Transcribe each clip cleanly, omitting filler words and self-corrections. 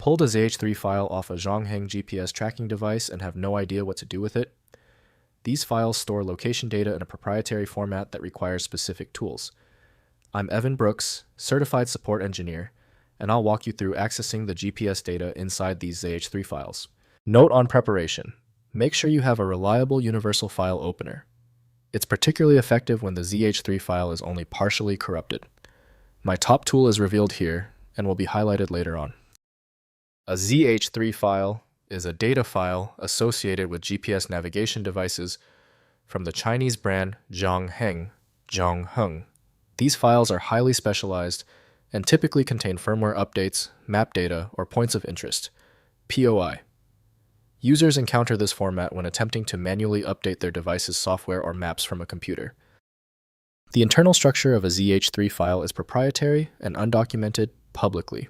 Pulled a ZH3 file off a ZhongHeng GPS tracking device and have no idea what to do with it? These files store location data in a proprietary format that requires specific tools. I'm Evan Brooks, Certified Support Engineer, and I'll walk you through accessing the GPS data inside these ZH3 files. Note on preparation: make sure you have a reliable universal file opener. It's particularly effective when the ZH3 file is only partially corrupted. My top tool is revealed here and will be highlighted later on. A ZH3 file is a data file associated with GPS navigation devices from the Chinese brand ZhongHeng, ZhongHeng. These files are highly specialized and typically contain firmware updates, map data, or points of interest, POI. Users encounter this format when attempting to manually update their device's software or maps from a computer. The internal structure of a ZH3 file is proprietary and undocumented publicly.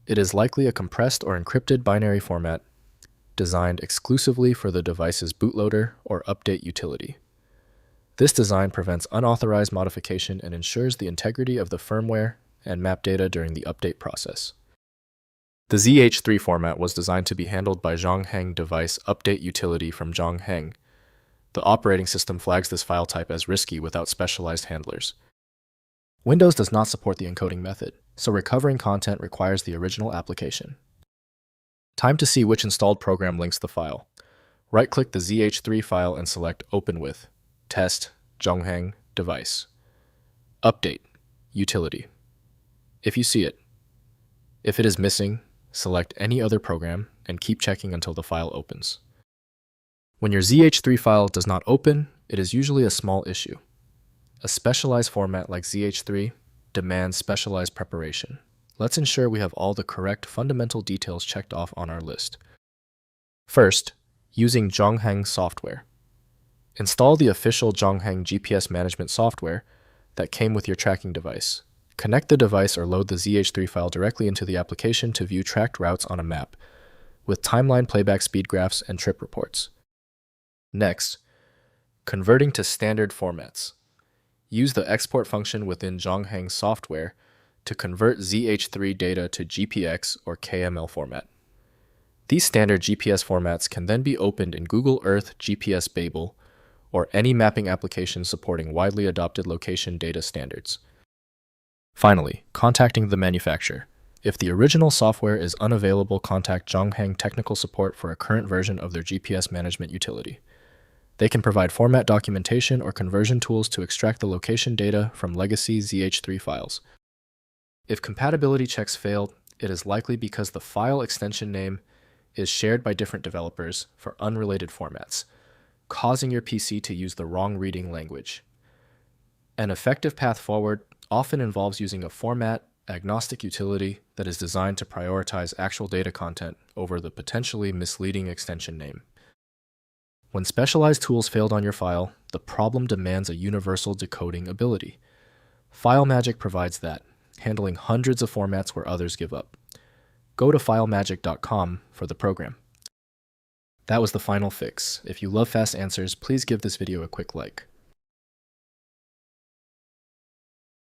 It is likely a compressed or encrypted binary format designed exclusively for the device's bootloader or update utility. This design prevents unauthorized modification and ensures the integrity of the firmware and map data during the update process. The ZH3 format was designed to be handled by ZhongHeng Device Update Utility from ZhongHeng. The operating system flags this file type as risky without specialized handlers. Windows does not support the encoding method, so recovering content requires the original application. Time to see which installed program links the file. Right-click the ZH3 file and select Open with Test ZhongHeng Device. Update Utility. If you see it. If it is missing, select any other program and keep checking until the file opens. When your ZH3 file does not open, it is usually a small issue. A specialized format like ZH3 demands specialized preparation. Let's ensure we have all the correct fundamental details checked off on our list. First, using ZhongHeng software. Install the official ZhongHeng GPS management software that came with your tracking device. Connect the device or load the ZH3 file directly into the application to view tracked routes on a map, with timeline playback speed graphs and trip reports. Next, converting to standard formats. Use the export function within ZhongHeng software to convert ZH3 data to GPX or KML format. These standard GPS formats can then be opened in Google Earth GPS Babel or any mapping application supporting widely adopted location data standards. Finally, contacting the manufacturer. If the original software is unavailable, contact ZhongHeng technical support for a current version of their GPS management utility. They can provide format documentation or conversion tools to extract the location data from legacy ZH3 files. If compatibility checks failed, it is likely because the file extension name is shared by different developers for unrelated formats, causing your PC to use the wrong reading language. An effective path forward often involves using a format-agnostic utility that is designed to prioritize actual data content over the potentially misleading extension name. When specialized tools failed on your file, the problem demands a universal decoding ability. FileMagick provides that, handling hundreds of formats where others give up. Go to filemagick.com for the program. That was the final fix. If you love fast answers, please give this video a quick like.